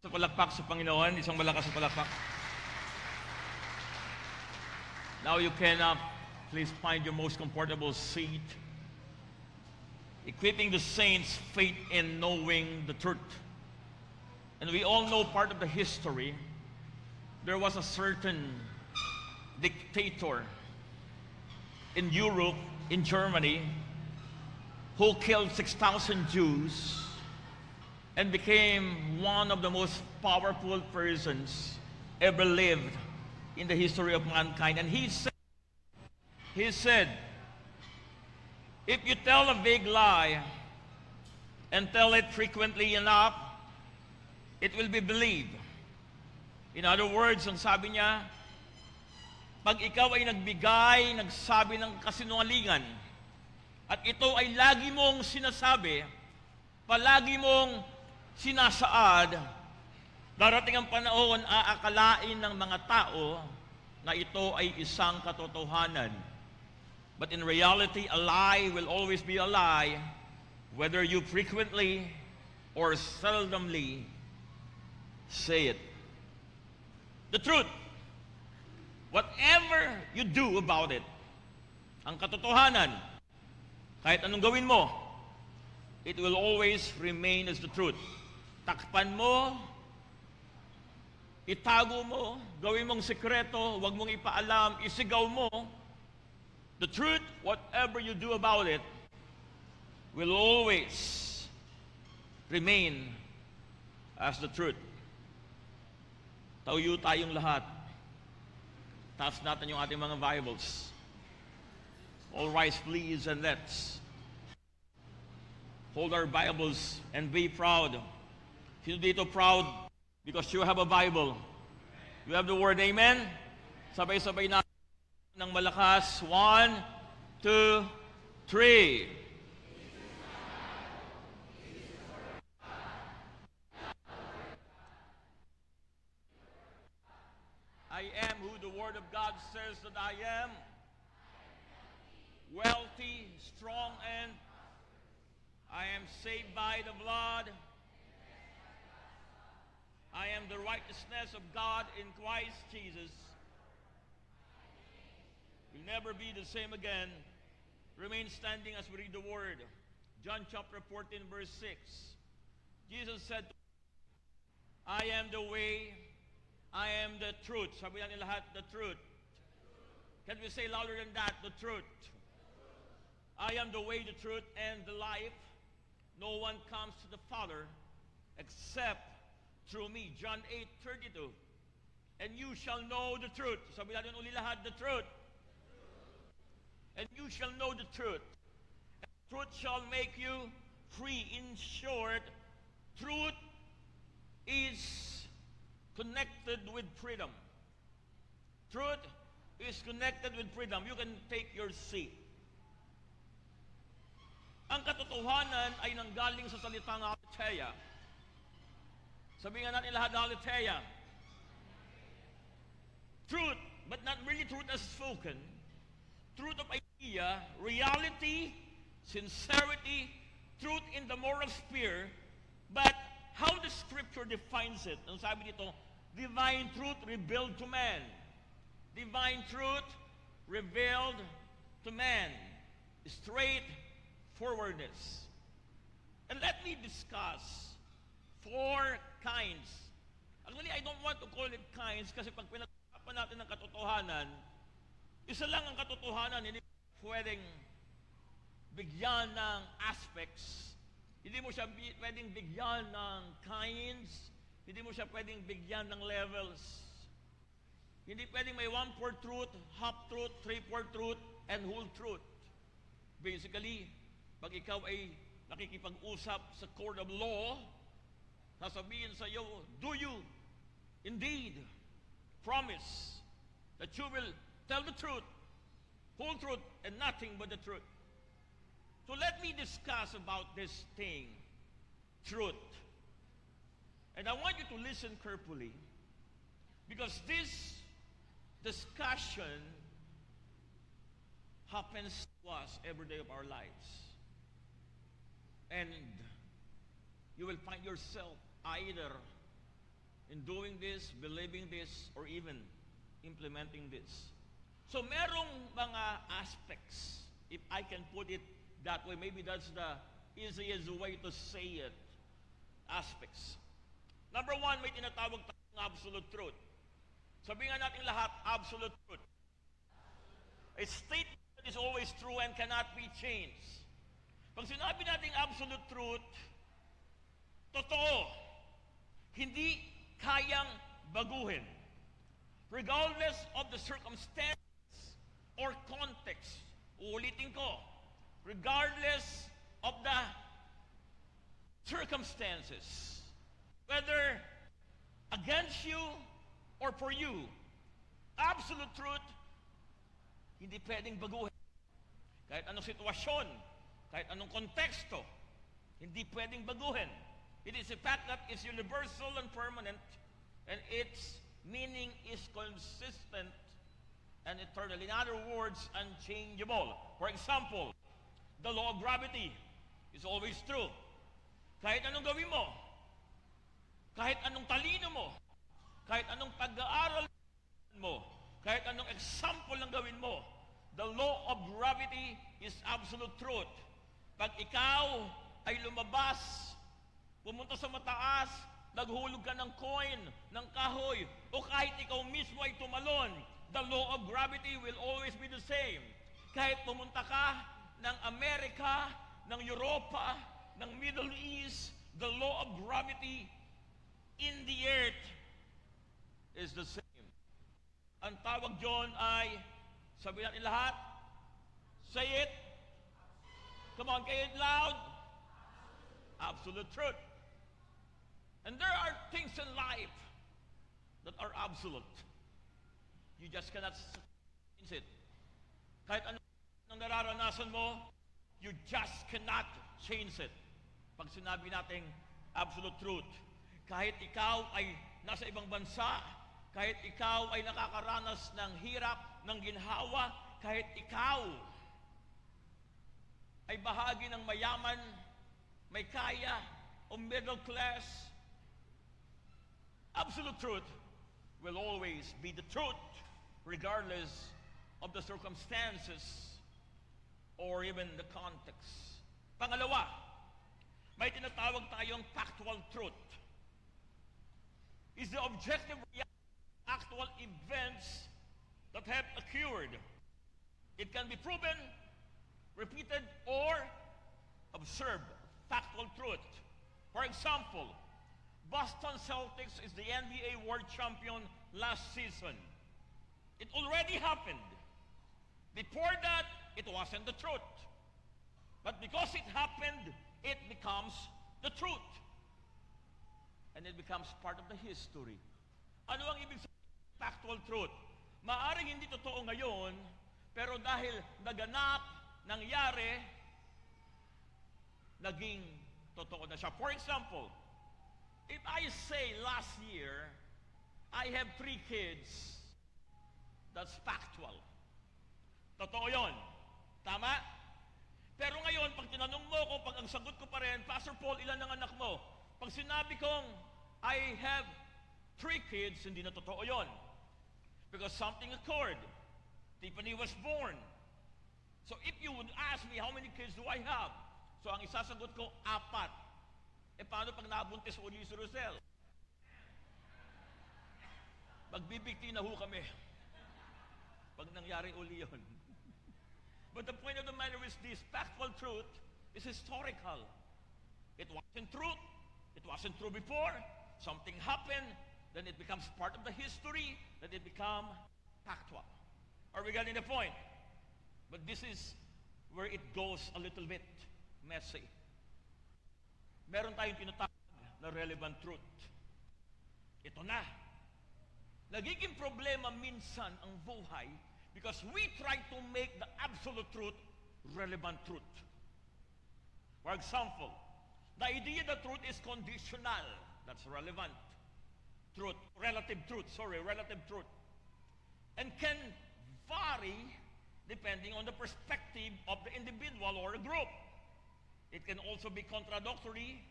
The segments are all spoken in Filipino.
Sa palakpak sa Panginoon, isang malakas na palakpak. Now you can please find your most comfortable seat. Equipping the saints' faith in knowing the truth. And we all know part of the history. There was a certain dictator in Europe, in Germany, who killed 6,000 Jews and became one of the most powerful persons ever lived in the history of mankind. And he said, if you tell a big lie and tell it frequently enough, it will be believed. In other words, ang sabi niya, pag ikaw ay nagsabi ng kasinungalingan, at ito ay lagi mong sinasabi, palagi mong sinasaad, darating ang panahon, aakalain ng mga tao na ito ay isang katotohanan. But in reality, a lie will always be a lie, whether you frequently or seldomly say it. The truth, whatever you do about it, ang katotohanan, kahit anong gawin mo, it will always remain as the truth. Takpan mo, itago mo, gawin mong sekreto, huwag mong ipaalam, isigaw mo, the truth, whatever you do about it, will always remain as the truth. Tayo tayong lahat. Taas natin yung ating mga Bibles. All rise please, and let's hold our Bibles and be proud. Sino dito proud because you have a Bible? You have the word, amen? Sabay-sabay natin ng malakas. 1, 2, 3. I am who the Word of God says that I am. Wealthy, strong, and I am saved by the blood. I am the righteousness of God in Christ Jesus. Will never be the same again. Remain standing as we read the word. John chapter 14 verse 6. Jesus said, I am the way, I am the truth. Sabi niya lahat, the truth. Can we say louder than that? The truth. I am the way, the truth, and the life. No one comes to the Father except through me. John 8:32. And you shall know the truth. Sabi natin uli lahat, the truth. And you shall know the truth. And truth shall make you free. In short, truth is connected with freedom. Truth is connected with freedom. You can take your seat. Ang katotohanan ay nanggaling sa salitang aletheia. Sabihin natin lahat aletheia. Truth, but not really truth as spoken. Truth of idea, reality, sincerity, truth in the moral sphere, but how the Scripture defines it. Ang sabi dito, divine truth revealed to man. Divine truth revealed to man. Straightforwardness. And let me discuss 4 kinds. Actually, I don't want to call it kinds kasi pag pinag-usapan natin ng katotohanan, isa lang ang katotohanan, hindi pwedeng bigyan ng aspects, hindi mo siya pwedeng bigyan ng kinds, hindi mo siya pwedeng bigyan ng levels. Hindi pwedeng may 1/4 truth, half truth, 3/4 truth, and whole truth. Basically, pag ikaw ay nakikipag-usap sa court of law, sasabihin sa iyo, do you indeed promise that you will tell the truth, whole truth, and nothing but the truth? So let me discuss about this thing, truth. And I want you to listen carefully, because this discussion happens to us every day of our lives. And you will find yourself either in doing this, believing this, or even implementing this. So merong mga aspects, if I can put it that way, maybe that's the easiest way to say it, aspects. Number one, may tinatawag tayong absolute truth. Sabihin nga natin lahat, absolute truth. A statement that is always true and cannot be changed. Pag sinabi natin absolute truth, totoo, hindi kayang baguhin. Regardless of the circumstance or context. Uulitin ko, regardless of the circumstances, whether against you or for you, absolute truth, hindi pwedeng baguhin. Kahit anong sitwasyon, kahit anong konteksto, hindi pwedeng baguhin. It is a fact that is universal and permanent, and its meaning is consistent and eternal. In other words, unchangeable. For example, the law of gravity is always true. Kahit anong gawin mo, kahit anong talino mo, kahit anong pag-aaral mo, kahit anong example ng gawin mo, the law of gravity is absolute truth. Pag ikaw ay lumabas, pumunta sa mataas, naghulog ka ng coin, ng kahoy, o kahit ikaw mismo ay tumalon, the law of gravity will always be the same. Kahit pumunta ka ng Amerika, ng Europa, ng Middle East, the law of gravity in the earth is the same. Ang tawag dyan ay, sabi natin lahat, say it. Come on, say it loud. Absolute truth. And there are things in life that are absolute. You just cannot change it. Kahit anong nararanasan mo, you just cannot change it. Pag sinabi natin absolute truth, kahit ikaw ay nasa ibang bansa, kahit ikaw ay nakakaranas ng hirap, ng ginhawa, kahit ikaw ay bahagi ng mayaman, may kaya, o middle class, absolute truth will always be the truth regardless of the circumstances or even the context. Pangalawa, may tinatawag tayong factual truth. Is the objective reality of actual events that have occurred. It can be proven, repeated, or observed. Factual truth. For example, Boston Celtics is the NBA World Champion last season. It already happened. Before that, it wasn't the truth. But because it happened, it becomes the truth. And it becomes part of the history. Ano ang ibig sabihin ng factual truth? Maaring hindi totoo ngayon, pero dahil naganap, nangyari, naging totoo na siya. For example, if I say last year, I have 3 kids, that's factual. Totoo yon. Tama? Pero ngayon, pag tinanong mo ko, pag ang sagot ko pa rin, Pastor Paul, ilan ang anak mo? Pag sinabi kong, I have 3 kids, hindi na totoo yon. Because something occurred. Tiffany was born. So if you would ask me, how many kids do I have? So ang isasagot ko, 4. E paano pag nabuntis uli si Rosel? Magbibigti na ho kami. Pag nangyari uli yun. But the point of the matter is this, factual truth is historical. It wasn't true. It wasn't true before. Something happened, then it becomes part of the history, then it become factual. Are we getting the point? But this is where it goes a little bit messy. Meron tayong tinatawag na relevant truth. Ito na. Nagiging problema minsan ang buhay because we try to make the absolute truth relevant truth. For example, the idea that truth is conditional. That's relevant truth. Relative truth, relative truth. And can vary depending on the perspective of the individual or a group. It can also be contradictory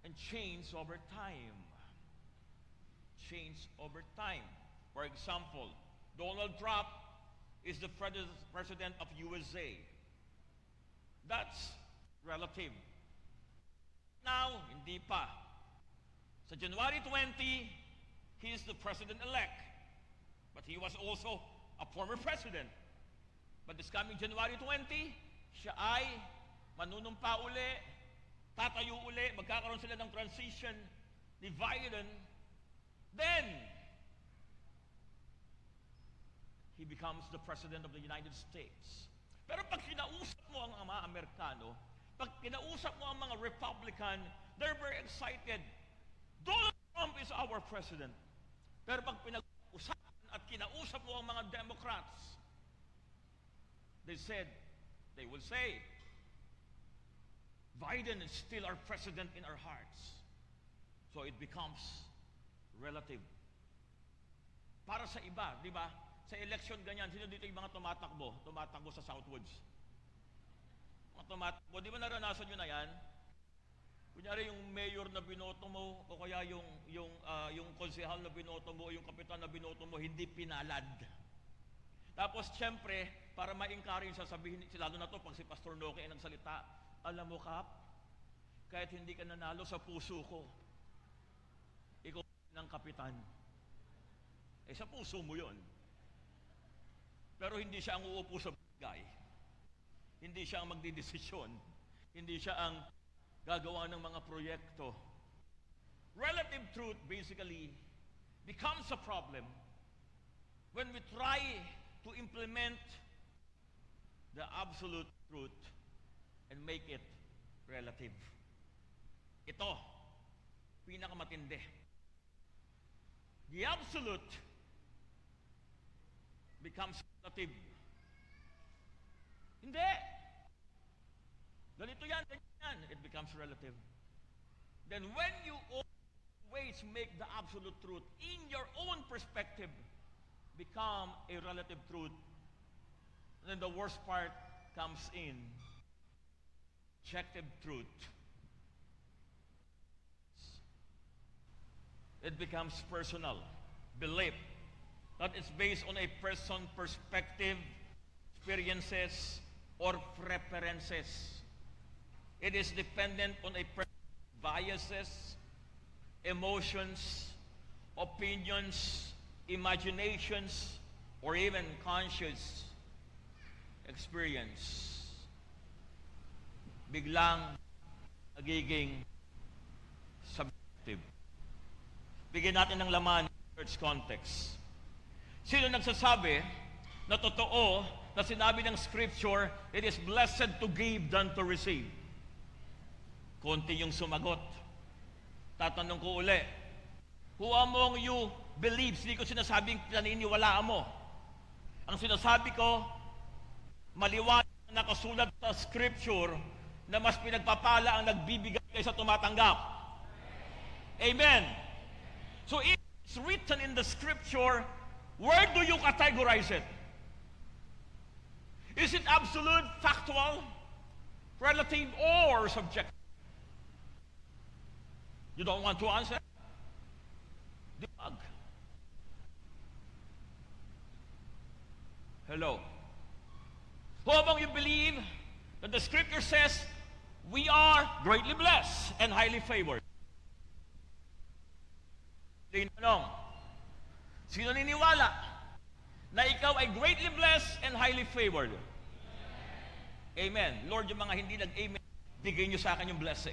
and change over time. change over time. For example, Donald Trump is the president of USA. That's relative. Now, hindi pa. Sa January 20, he is the president-elect. But he was also a former president. But this coming January 20, siya ay manunumpa uli, tatayo uli, magkakaroon sila ng transition ni Biden. Then, he becomes the president of the United States. Pero pag kinausap mo ang mga Amerikano, pag kinausap mo ang mga Republican, they're very excited. Donald Trump is our president. Pero pag pinag-usapan at kinausap mo ang mga Democrats, they will say, Biden is still our president in our hearts. So it becomes relative. Para sa iba, di ba? Sa election ganyan, sino dito yung mga tumatakbo sa Southwoods? Mga tumatakbo, di ba naranasan nyo na yan? Kunyari yung mayor na binoto mo, o kaya yung konsehal na binoto mo, o yung kapitan na binoto mo, hindi pinalad. Tapos, siyempre, para ma-encourage sasabihin, lalo na to, pag si Pastor Noke ay nagsalita, alam mo, Kap, kahit hindi ka nanalo sa puso ko, ikaw ng kapitan. Eh, sa puso mo yon. Pero hindi siya ang uupo sa bagay. Hindi siya ang magdidesisyon. Hindi siya ang gagawa ng mga proyekto. Relative truth basically becomes a problem when we try to implement the absolute truth and make it relative. Ito, pinakamatindi. The absolute becomes relative. Hindi. Ganito yan, ganyan. It becomes relative. Then when you always make the absolute truth in your own perspective become a relative truth, then the worst part comes in. Objective truth. It becomes personal. Belief. That is based on a person's perspective, experiences, or preferences. It is dependent on a person's biases, emotions, opinions, imaginations, or even conscious experience. Biglang nagiging subjective. Bigyan natin ng laman ng church context. Sino nagsasabi na totoo na sinabi ng Scripture, it is blessed to give than to receive? Konti yung sumagot. Tatanong ko uli, who among you believes? Hindi ko sinasabing pinaniniwalaan mo. Ang sinasabi ko, maliwanag na nakasulat sa Scripture na mas pinagpapala ang nagbibigay kaysa tumatanggap. Amen. So if it's written in the Scripture, where do you categorize it? Is it absolute, factual, relative, or subjective? You don't want to answer? Debug. Hello. Who among you believe that the Scripture says we are greatly blessed and highly favored? Tinanong, sino niniwala na ikaw ay greatly blessed and highly favored? Amen. Lord, yung mga hindi nag-amen, bigay niyo sa akin yung blessing.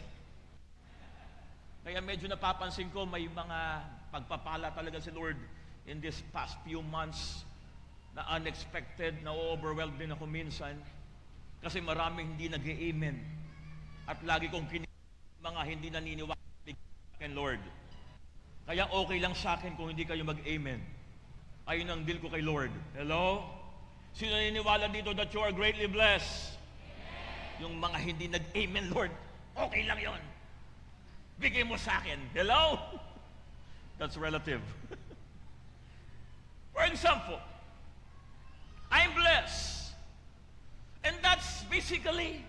Kaya medyo napapansin ko may mga pagpapala talaga si Lord in this past few months na unexpected, na overwhelmed din ako minsan kasi maraming hindi nag-amen at lagi kong mga hindi naniniwala sa akin, Lord. Kaya okay lang sa akin kung hindi kayo mag-amen. Ayun ang deal ko kay Lord. Hello? Sino naniniwala dito that you are greatly blessed? Amen. Yung mga hindi nag-amen, Lord, okay lang yon. Bigay mo sa akin. Hello? That's relative. For example, I'm blessed. And that's basically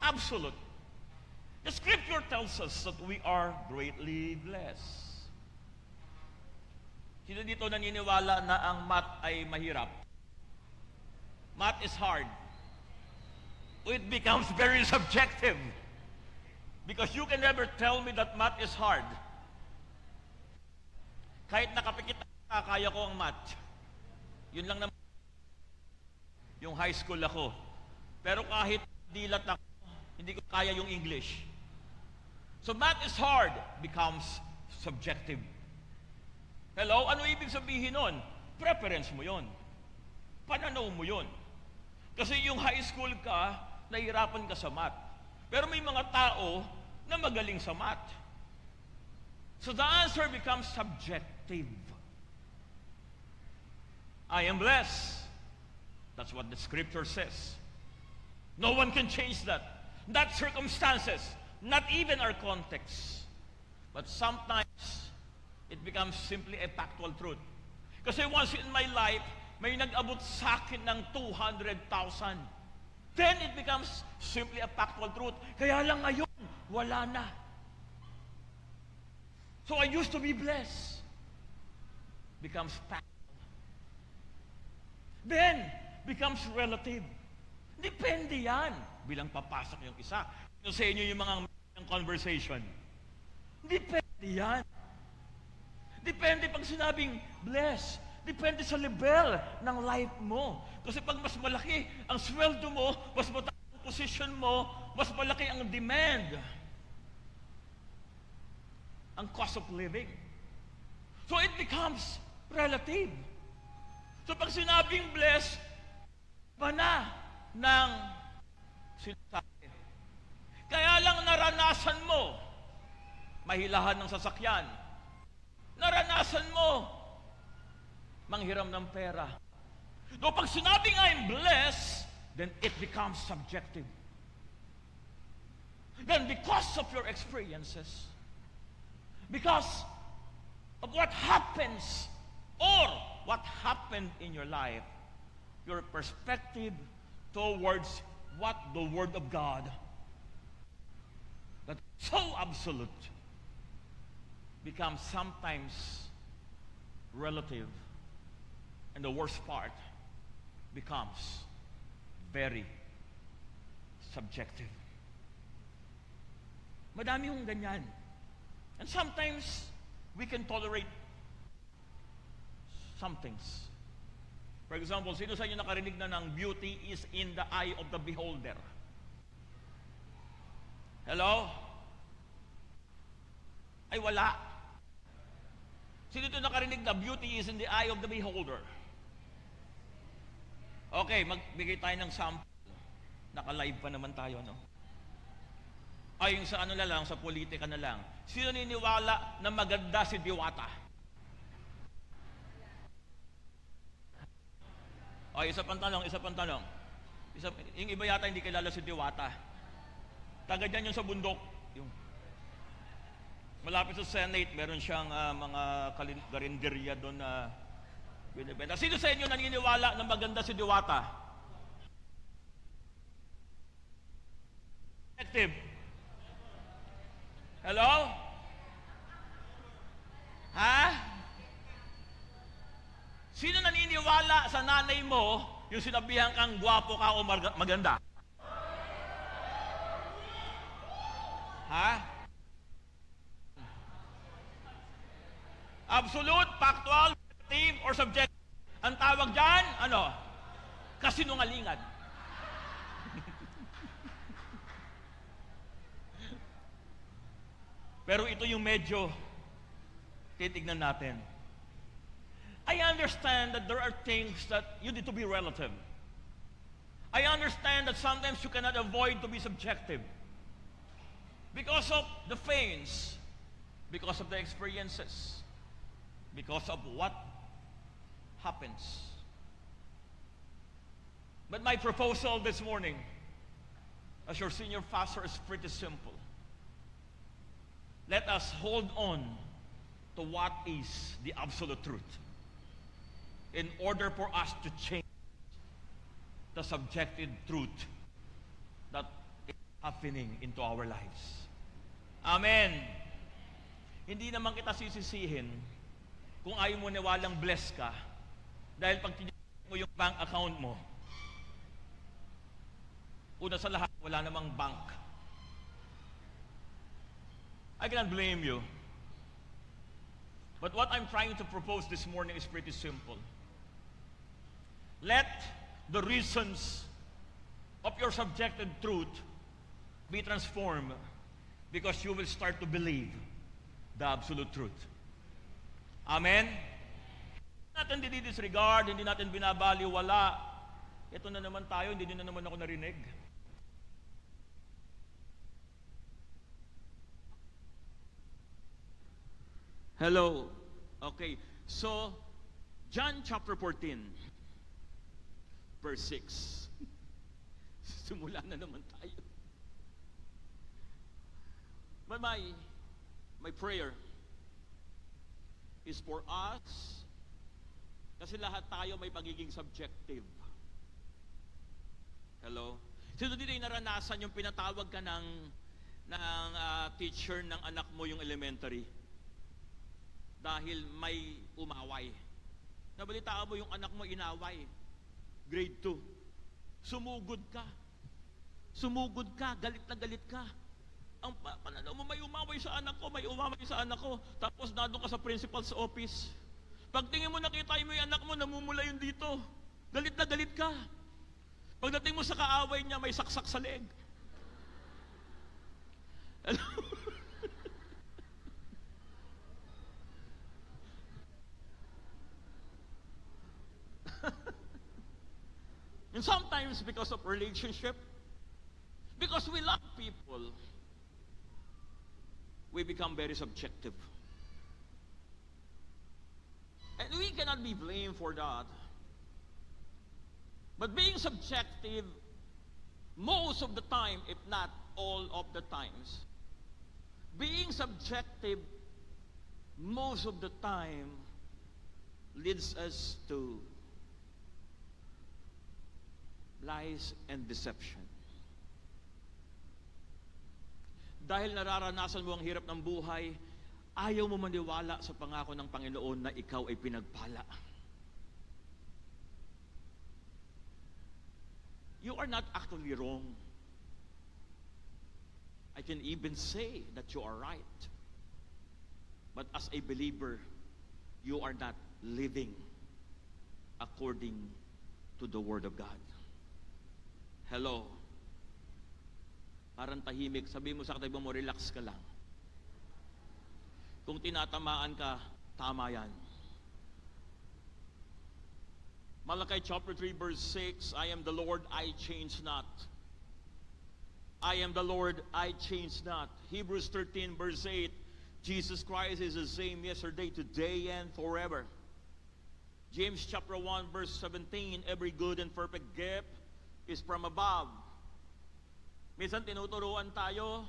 absolute. The Scripture tells us that we are greatly blessed. Sino dito naniniwala na ang math ay mahirap? Math is hard. It becomes very subjective. Because you can never tell me that math is hard. Kahit nakapikit ka, kaya ko ang math. Yun lang naman. Yung high school ako. Pero kahit dilat ako, hindi ko kaya yung English. So math is hard becomes subjective. Hello? Ano ibig sabihin nun? Preference mo yon. Pananaw mo yon. Kasi yung high school ka, nahihirapan ka sa math. Pero may mga tao na magaling sa math. So the answer becomes subjective. I am blessed. That's what the scripture says. No one can change that. Not circumstances, not even our context. But sometimes, it becomes simply a factual truth. Kasi once in my life, may nag-abot sa akin ng 200,000. Then it becomes simply a factual truth. Kaya lang ngayon, wala na. So I used to be blessed. Becomes factual. Then, becomes relative. Depende yan. Bilang papasok yung isa. Ito sa inyo yung mga conversation. Depende yan. Depende pag sinabing blessed. Depende sa level ng life mo. Kasi pag mas malaki ang sweldo mo, mas mataas ang position mo, mas malaki ang demand. Ang cost of living. So it becomes relative. So pag sinabing blessed, ba na ng sinasabi. Kaya lang naranasan mo, mahilahan ng sasakyan. Naranasan mo, manghiram ng pera. So pag sinabing I'm blessed, then it becomes subjective. Then because of your experiences, because of what happens or what happened in your life, your perspective towards what the Word of God, that's so absolute, becomes sometimes relative. And the worst part becomes very subjective. Madami yung ganyan. And sometimes, we can tolerate some things. For example, sino sa inyo nakarinig na ng beauty is in the eye of the beholder? Hello? Ay, wala. Sino ito nakarinig na beauty is in the eye of the beholder? Okay, magbigay tayo ng sample. Naka-live pa naman tayo, no? Ay, yung sa ano na lang, sa politika na lang. Sino niniwala na maganda si Diwata? Ay, isa pang tanong. Yung iba yata hindi kilala si Diwata. Taga dyan yung sa bundok. Yung malapit sa Senate, meron siyang mga karinderya doon na binibenta. Sino sa inyo naniniwala na maganda si Diwata? Active. Hello? Ha? Sino naniniwala sa nanay mo yung sinabihan kang gwapo ka o maganda? Ha? Absolute, factual, relative, or subjective? Ang tawag dyan, ano? Kasinungalingan. Pero ito yung medyo titignan natin. I understand that there are things that you need to be relative. I understand that sometimes you cannot avoid to be subjective. Because of the pains, because of the experiences, because of what happens. But my proposal this morning, as your senior pastor, is pretty simple. Let us hold on to what is the absolute truth in order for us to change the subjective truth that is happening into our lives. Amen. Hindi naman kita sisisihin, kung ayaw mo niwalang bless ka, dahil pag tinignan mo yung bank account mo, una sa lahat, wala namang bank. I cannot blame you. But what I'm trying to propose this morning is pretty simple. Let the reasons of your subjective truth be transformed because you will start to believe the absolute truth. Amen? Hindi natin dinidisregard, hindi natin binabaliwala. Ito na naman tayo, hindi din na naman ako narinig. Hello. Okay. So, John chapter 14, verse 6. Simula na naman tayo. But my prayer is for us, kasi lahat tayo may pagiging subjective. Hello? Sino dito yung naranasan yung pinatawag ka ng teacher ng anak mo yung elementary? Dahil may umaway. Nabalitaan mo yung anak mo inaway. Grade 2. Sumugod ka. Sumugod ka. Galit na galit ka. Ang pananaw mo, may umaway sa anak ko, may umaway sa anak ko. Tapos nandun ka sa principal's office. Pagtingin mo, nakita mo yung anak mo, namumula yun dito. Galit na galit ka. Pagdating mo sa kaaway niya, may saksak sa leg. And sometimes because of relationship, because we love people, we become very subjective. And we cannot be blamed for that. But being subjective, most of the time, if not all of the times, being subjective most of the time leads us to lies and deception. Dahil nararanasan mo ang hirap ng buhay, ayaw mo maniwala sa pangako ng Panginoon na ikaw ay pinagpala. You are not actually wrong. I can even say that you are right. But as a believer, you are not living according to the Word of God. Hello. Parang tahimik. Sabi mo sa katabi mo, relax ka lang. Kung tinatamaan ka, tama yan. Malachi chapter 3 verse 6, I am the Lord, I change not. I am the Lord, I change not. Hebrews 13 verse 8, Jesus Christ is the same yesterday, today, and forever. James chapter 1 verse 17, every good and perfect gift is from above. Minsan tinuturuan tayo,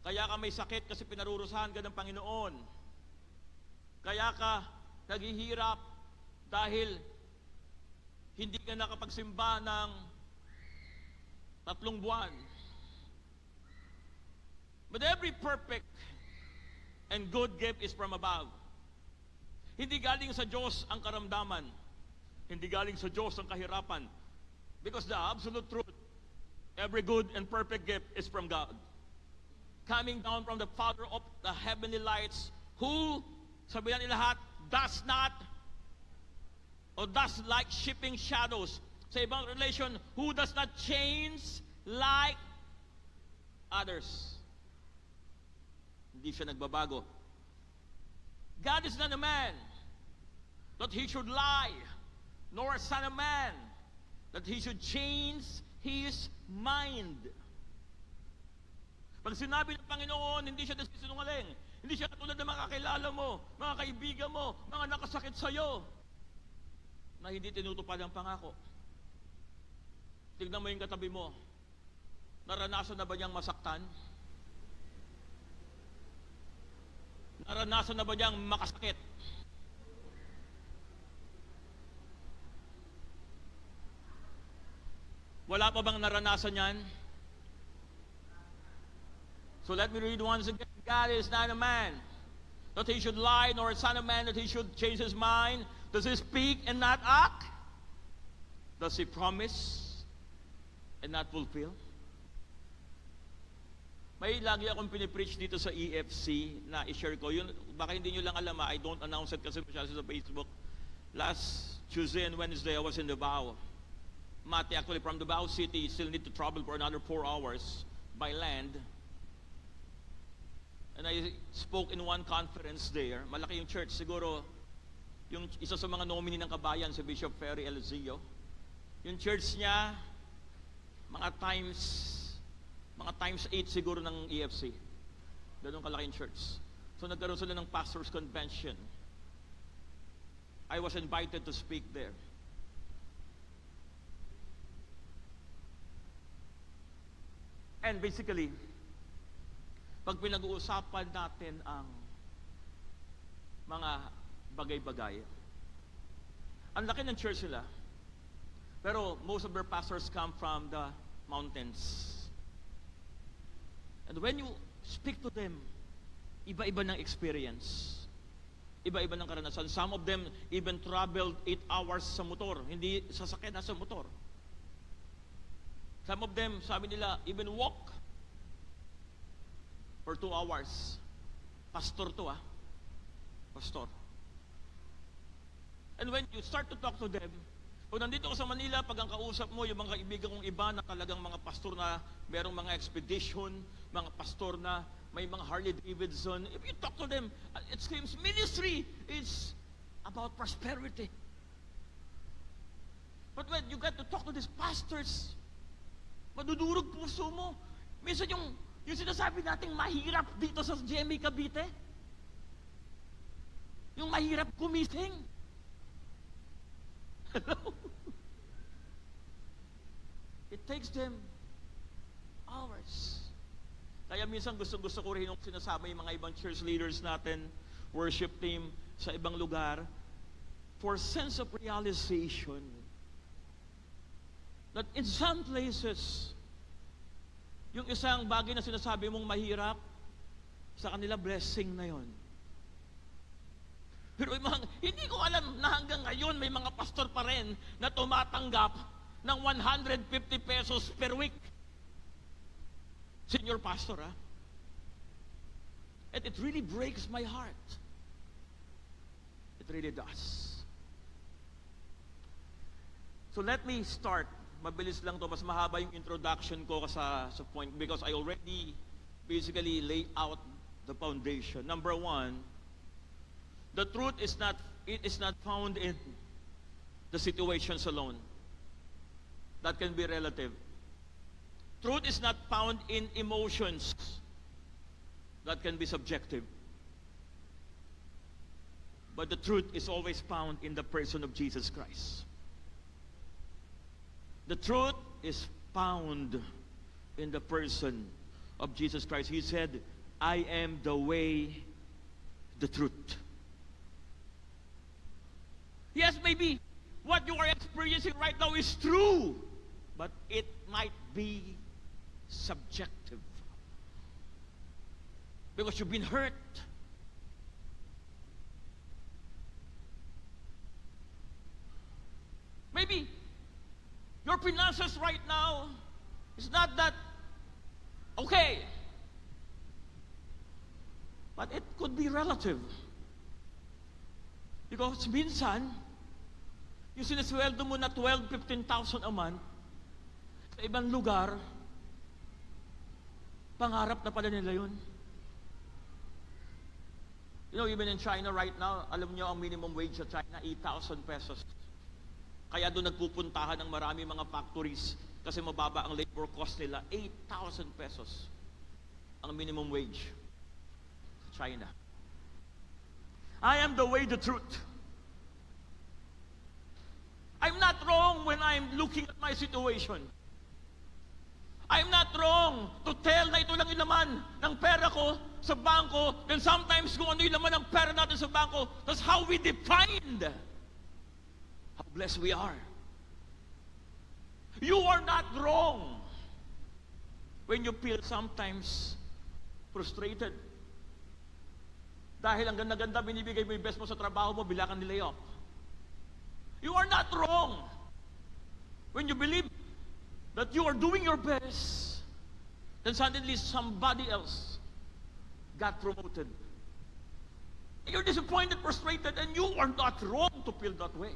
kaya ka may sakit kasi pinarurusahan ka ng Panginoon. Kaya ka naghihirap dahil hindi ka nakapagsimba ng 3 buwan. But every perfect and good gift is from above. Hindi galing sa Diyos ang karamdaman. Hindi galing sa Diyos ang kahirapan. Because the absolute truth, every good and perfect gift is from God. Coming down from the Father of the heavenly lights, who, sabihan ni lahat, does not, or does like shipping shadows. Sa ibang relation, who does not change like others. Hindi siya nagbabago. God is not a man that he should lie, nor a son of man that he should change his mind. Pag sinabi ng Panginoon, hindi siya nagsisinungaling. Hindi siya katulad ng mga kakilala mo, mga kaibigan mo, mga nakasakit sa'yo, na hindi tinutupad ang pangako. Tignan mo yung katabi mo. Naranasan na ba niyang masaktan? Naranasan na ba niyang makasakit? Wala pa bang naranasan yan? So let me read once again. God is not a man that he should lie, nor a son of man that he should change his mind? Does he speak and not act? Does he promise and not fulfill? May lagi akong pinipreach dito sa EFC na i-share ko. Yun, baka hindi nyo lang alam, I don't announce it kasi masyado sa Facebook. Last Tuesday and Wednesday, I was in Davao. Mati, actually, from Davao City, you still need to travel for another 4 hours by land. And I spoke in one conference there. Malaki yung church. Siguro, yung isa sa mga nominee ng kabayan, si Bishop Ferry Elzio. Yung church niya, mga times 8 siguro ng EFC. Ganun kalaking church. So nagkaroon sila ng pastors convention. I was invited to speak there. And basically, pag pinag-uusapan natin ang mga bagay-bagay, ang laki ng church nila, pero most of their pastors come from the mountains. And when you speak to them, iba-iba ng experience. Iba-iba ng karanasan. Some of them even traveled 8 hours sa motor. Hindi sasakyan na sa motor. Some of them, sabi nila, even walk for 2 hours. Pastor to Pastor. And when you start to talk to them, kung nandito ka sa Manila, pag ang kausap mo, yung mga kaibigan kong iba na talagang mga pastor na merong mga expedition, mga pastor na may mga Harley Davidson, if you talk to them, it seems ministry is about prosperity. But when you get to talk to these pastors, madudurog puso mo. Minsan yung sinasabi nating mahirap dito sa GMA Cavite, yung mahirap gumising. Hello? It takes them hours. Kaya minsan gusto ko rin yung sinasama yung mga ibang church leaders natin, worship team sa ibang lugar, for sense of realization that in some places, yung isang bagay na sinasabi mong mahirap, sa kanila blessing na yon. Pero hindi ko alam na hanggang ngayon may mga pastor pa rin na tumatanggap ng 150 pesos per week. Senior pastor, And it really breaks my heart. It really does. So let me start. Mabilis lang to, mas mahaba yung introduction ko sa point because I already basically laid out the foundation. Number one, the truth is not found in the situations alone. That can be relative. Truth is not found in emotions. That can be subjective. But the truth is always found in the person of Jesus Christ. The truth is found in the person of Jesus Christ. He said, I am the way, the truth. Yes, maybe what you are experiencing right now is true, but it might be subjective. Because you've been hurt. Maybe your finances right now is not that okay. But it could be relative. Because minsan, yung sinesweldo mo na 12,000-15,000 a month, sa ibang lugar, pangarap na pala nila yun. You know, even in China right now, alam nyo ang minimum wage sa China, 8,000 pesos. Kaya doon nagpupuntahan ng marami mga factories kasi mababa ang labor cost nila, 8,000 pesos ang minimum wage sa China. I am the way, the truth. I'm not wrong when I'm looking at my situation. I'm not wrong to tell na ito lang yung laman ng pera ko sa bangko, then sometimes kung ano yung laman ng pera natin sa bangko, that's how we defined how blessed we are. You are not wrong when you feel sometimes frustrated. Dahil ang ganda-ganda, binibigay mo yung best mo sa trabaho mo, bila kang nilay off. You are not wrong when you believe that you are doing your best, then suddenly somebody else got promoted. And you're disappointed, frustrated, and you are not wrong to feel that way.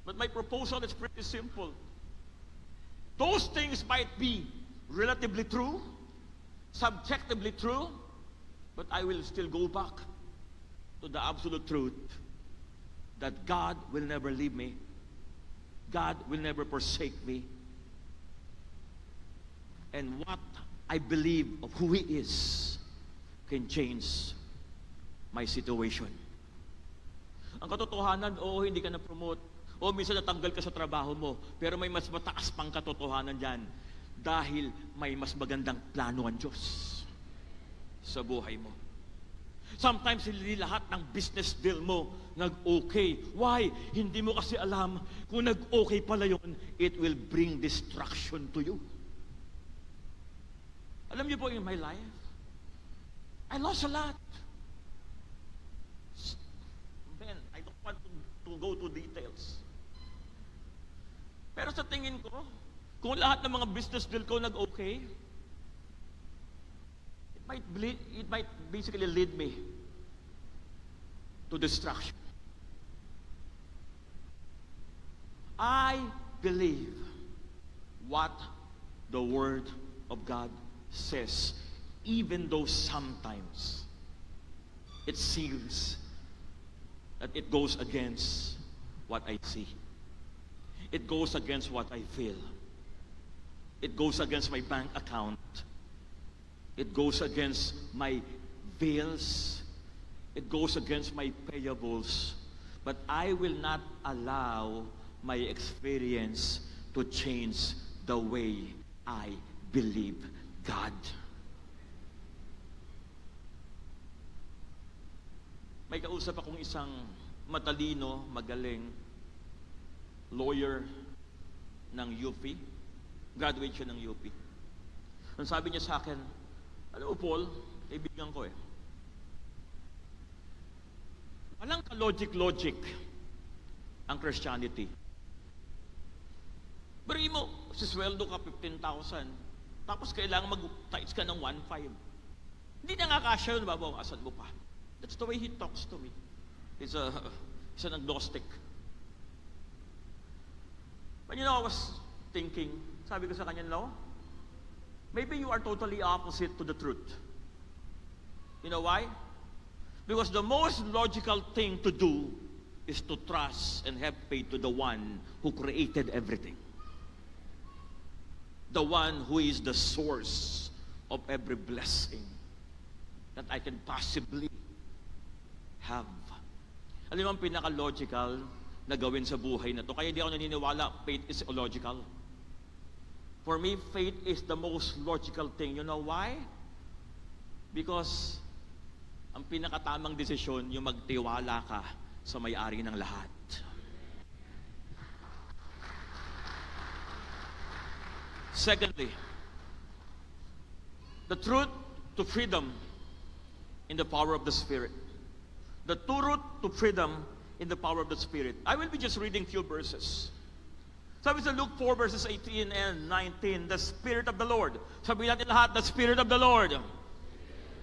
But my proposal is pretty simple. Those things might be relatively true, subjectively true, but I will still go back to the absolute truth that God will never leave me. God will never forsake me. And what I believe of who He is can change my situation. Ang katotohanan, hindi ka na-promote. Minsan natanggal ka sa trabaho mo. Pero may mas mataas pang katotohanan dyan. Dahil may mas magandang plano ang Diyos sa buhay mo. Sometimes hindi lahat ng business deal mo nag-okay. Why? Hindi mo kasi alam kung nag-okay pala yun, it will bring destruction to you. Alam niyo po, in my life, I lost a lot. Man, I don't want to go to details. Pero sa tingin ko, kung lahat ng mga business deal ko nag-okay, it might basically lead me to destruction. I believe what the Word of God says, even though sometimes it seems that it goes against what I see. It goes against what I feel. It goes against my bank account. It goes against my bills. It goes against my payables. But I will not allow my experience to change the way I believe God. May kausap akong isang matalino, magaling lawyer ng UP. Graduate siya ng UP. Ang sabi niya sa akin, alam mo, Paul, kaibigan ko walang ka-logic ang Christianity. Bari mo, sisweldo ka 15,000, tapos kailangan mag-tithes ka ng 1,500. Hindi na nga kasya yun, babawasan mo pa. That's the way he talks to me. He's an agnostic. But you know, I was thinking, sabi ko sa kanya, no, maybe you are totally opposite to the truth. You know why? Because the most logical thing to do is to trust and have faith to the one who created everything. The one who is the source of every blessing that I can possibly have. Alam mo ang pinaka-logical na gawin sa buhay na to? Kaya di ako naniniwala, faith is illogical. For me, faith is the most logical thing. You know why? Because ang pinakatamang desisyon, yung magtiwala ka sa may-ari ng lahat. Secondly, the truth to freedom in the power of the Spirit. The truth to freedom in the power of the Spirit. I will be just reading few verses. Sabi sa Luke 4 verses 18 and 19, the Spirit of the Lord. Sabi natin lahat, the Spirit of the Lord.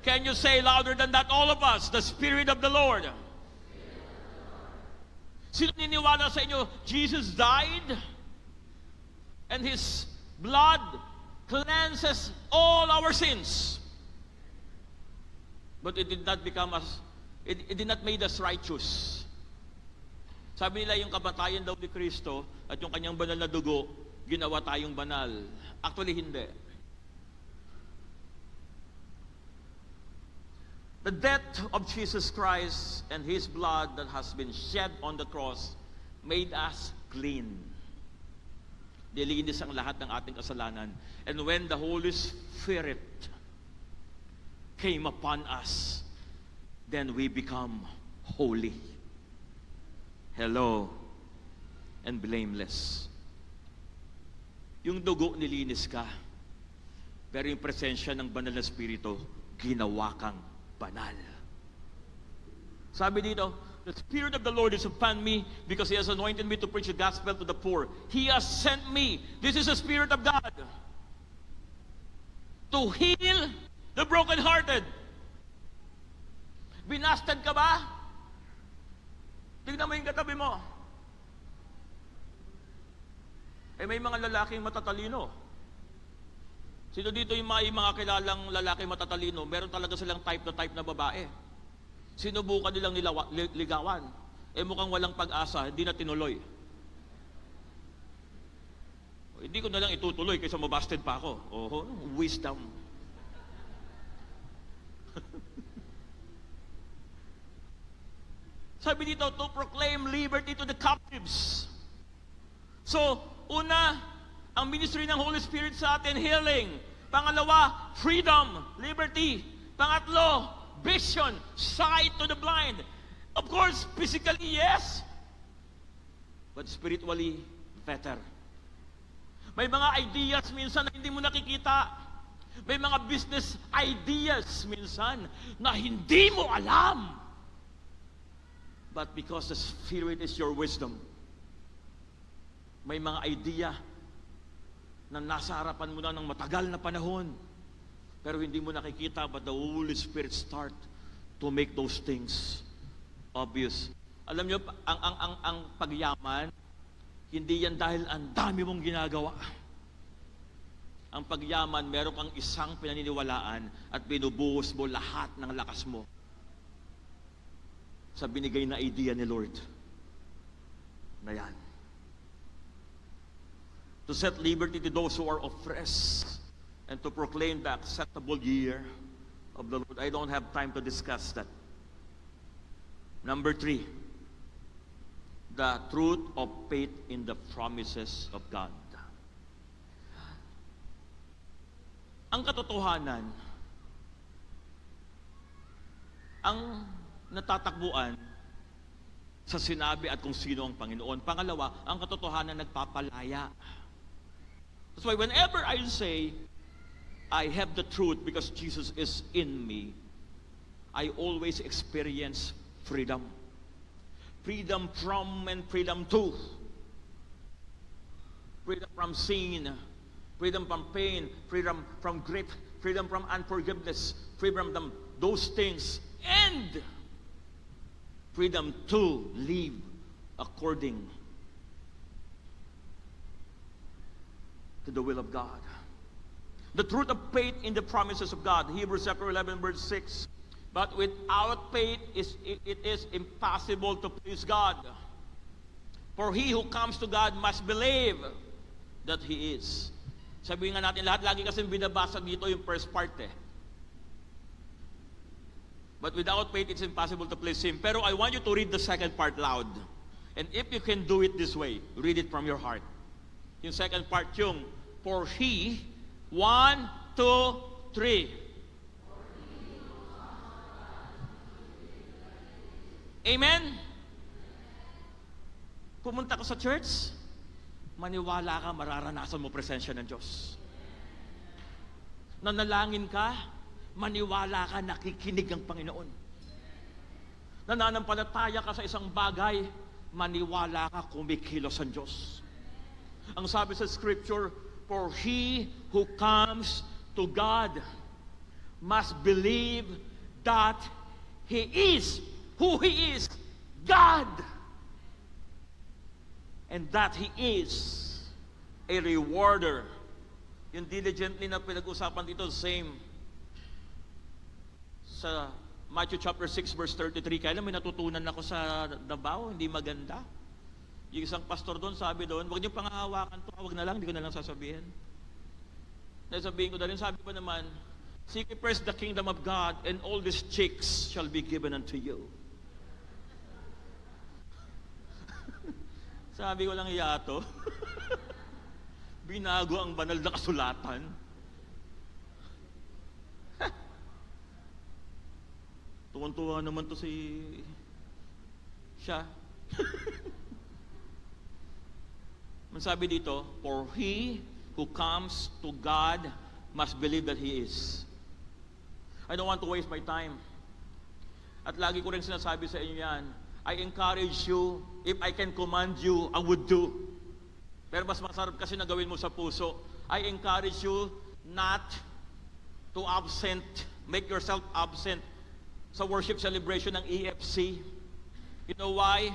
Can you say louder than that, all of us, the Spirit of the Lord? Sino niniwala sa inyo, Jesus died and His blood cleanses all our sins. But it did not it did not make us righteous. Sabi nila yung kamatayan daw ni Kristo at yung kanyang banal na dugo, ginawa tayong banal. Actually, hindi. The death of Jesus Christ and His blood that has been shed on the cross made us clean. Nilinis ang lahat ng ating kasalanan. And when the Holy Spirit came upon us, then we become holy. Hello. And blameless. Yung dugo nilinis ka, pero yung presensya ng banal na Espiritu, ginawa kang banal. Sabi dito, the Spirit of the Lord is upon me because He has anointed me to preach the gospel to the poor. He has sent me. This is the Spirit of God. To heal the brokenhearted. Binasted ka ba? Tignan mo yung katabi mo. May mga lalaking matatalino. Sino dito yung mga kilalang lalaki matatalino? Meron talaga silang type na babae. Sinubukan nilang ligawan. Mukhang walang pag-asa, hindi na tinuloy. Hindi ko na lang itutuloy kaysa mabasted pa ako. Wisdom. Sabi dito, to proclaim liberty to the captives. So, una, ang ministry ng Holy Spirit sa atin, healing. Pangalawa, freedom, liberty. Pangatlo, vision, sight to the blind. Of course, physically, yes. But spiritually, better. May mga ideas minsan na hindi mo nakikita. May mga business ideas minsan na hindi mo alam. But because the Spirit is your wisdom, may mga idea na nasa harapan mo na ng matagal na panahon, pero hindi mo nakikita, but the Holy Spirit start to make those things obvious. Alam niyo, ang pagyaman, hindi yan dahil ang dami mong ginagawa. Ang pagyaman, meron kang isang pinaniniwalaan at binubuhos mo lahat ng lakas mo sa binigay na idea ni Lord na yan. To set liberty to those who are oppressed and to proclaim the acceptable year of the Lord. I don't have time to discuss that. Number 3, the truth of faith in the promises of God. Ang katotohanan, ang natatakbuan sa sinabi at kung sino ang Panginoon. Pangalawa, ang katotohanan nagpapalaya. That's why whenever I say, I have the truth because Jesus is in me, I always experience freedom. Freedom from and freedom to. Freedom from sin, freedom from pain, freedom from grief, freedom from unforgiveness, freedom from those things, and freedom to live according to the will of God. The truth of faith in the promises of God. Hebrews chapter 11 verse 6. But without faith it is impossible to please God. For he who comes to God must believe that He is. Sabihin nga natin lahat, lagi kasi binabasa dito yung first part But without faith, it's impossible to please Him. Pero I want you to read the second part loud. And if you can do it this way, read it from your heart. Yung second part, yung, for He, 1, 2, 3. Amen? Pumunta ka sa church, maniwala ka, mararanasan mo presensya ng Diyos. Nanalangin ka, maniwala ka, nakikinig ang Panginoon. Nananampalataya ka sa isang bagay, maniwala ka, kumikilos ang Diyos. Ang sabi sa Scripture, for he who comes to God must believe that He is who He is, God. And that He is a rewarder. Yung diligently na pinag-usapan dito, same sa Matthew chapter 6 verse 33. Kaya may natutunan ako sa Davao, hindi maganda. Yung isang pastor doon, sabi doon, huwag niyo pangahawakan to, huwag na lang, hindi ko na lang sasabihin. Nasabihin ko na rin, sabi pa naman, seek first the kingdom of God, and all these chicks shall be given unto you. Sabi ko lang yato. Binago ang banal na kasulatan. Tuwan-tuwa naman to si siya. Ang sabi dito, for he who comes to God must believe that He is. I don't want to waste my time. At lagi ko rin sinasabi sa inyo yan, I encourage you, if I can command you, I would do. Pero mas masarap kasi na gawin mo sa puso. I encourage you not to make yourself absent sa worship celebration ng EFC. You know why?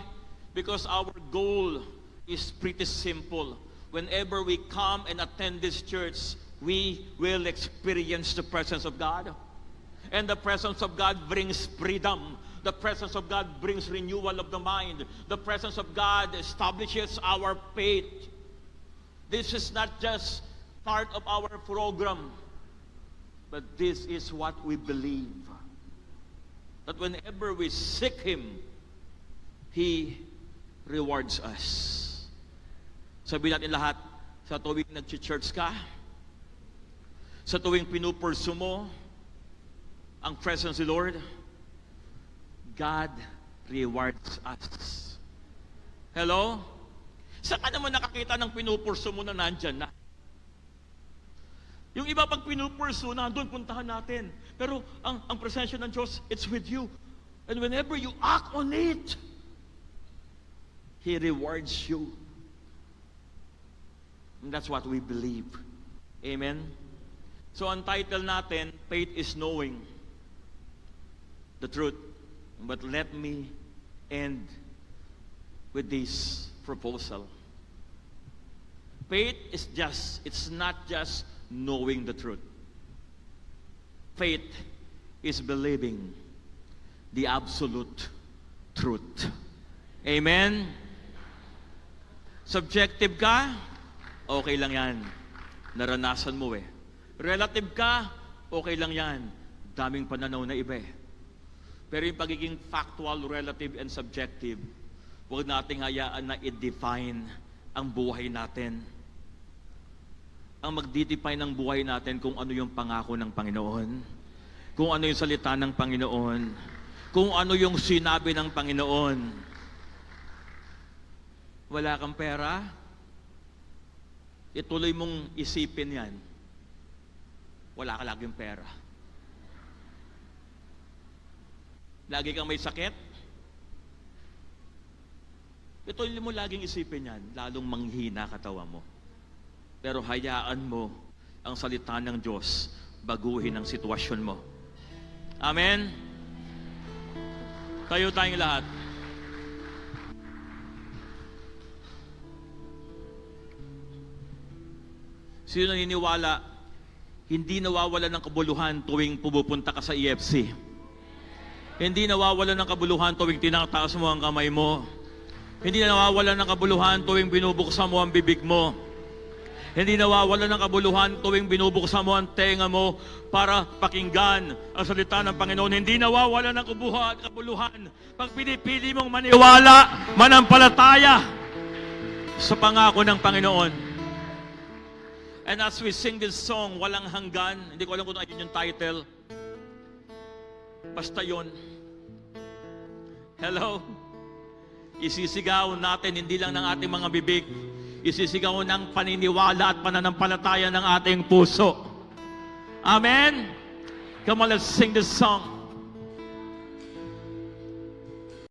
Because our goal is pretty simple. Whenever we come and attend this church, we will experience the presence of God. And the presence of God brings freedom. The presence of God brings renewal of the mind. The presence of God establishes our faith. This is not just part of our program, but this is what we believe. That whenever we seek Him, He rewards us. Sabihin natin lahat, sa tuwing nag-church ka, sa tuwing pinupursu mo ang presence of the Lord, God rewards us. Hello? Saan ka naman nakakita ng pinupursu mo na nandyan na? Yung iba pag pinupursu, nandun, puntahan natin. Pero ang presensya ng Diyos, it's with you. And whenever you act on it, He rewards you. And that's what we believe. Amen? So ang title natin, Faith is Knowing the Truth. But let me end with this proposal. Faith is it's not just knowing the truth. Faith is believing the absolute truth. Amen? Subjective ka, okay lang yan. Naranasan mo eh. Relative ka, okay lang yan. Daming pananaw na iba eh. Pero yung pagiging factual, relative, and subjective, huwag nating hayaan na i-define ang buhay natin. Ang magdi-define ng buhay natin kung ano yung pangako ng Panginoon, kung ano yung salita ng Panginoon, kung ano yung sinabi ng Panginoon. Wala kang pera, ituloy mong isipin yan. Wala ka laging pera. Lagi kang may sakit, ituloy mo laging isipin yan, lalong manghina katawan mo. Pero hayaan mo ang salita ng Diyos baguhin ang sitwasyon mo. Amen? Tayo tayong lahat. Sino naniniwala, hindi nawawala ng kabuluhan tuwing pumupunta ka sa EFC? Hindi nawawala ng kabuluhan tuwing tinataas mo ang kamay mo. Hindi nawawala ng kabuluhan tuwing binubuksan mo ang bibig mo. Hindi nawawala ng kabuluhan tuwing binubuksan mo ang tenga mo para pakinggan ang salita ng Panginoon. Hindi nawawala ng kabuluhan pag pinipili mong maniwala, manampalataya sa pangako ng Panginoon. And as we sing this song, Walang Hanggan, hindi ko alam kung ano yung title, basta yun. Hello? Isisigaw natin, hindi lang ng ating mga bibig, isisigaw ng paniniwala at pananampalataya ng ating puso. Amen? Come on, let's sing this song.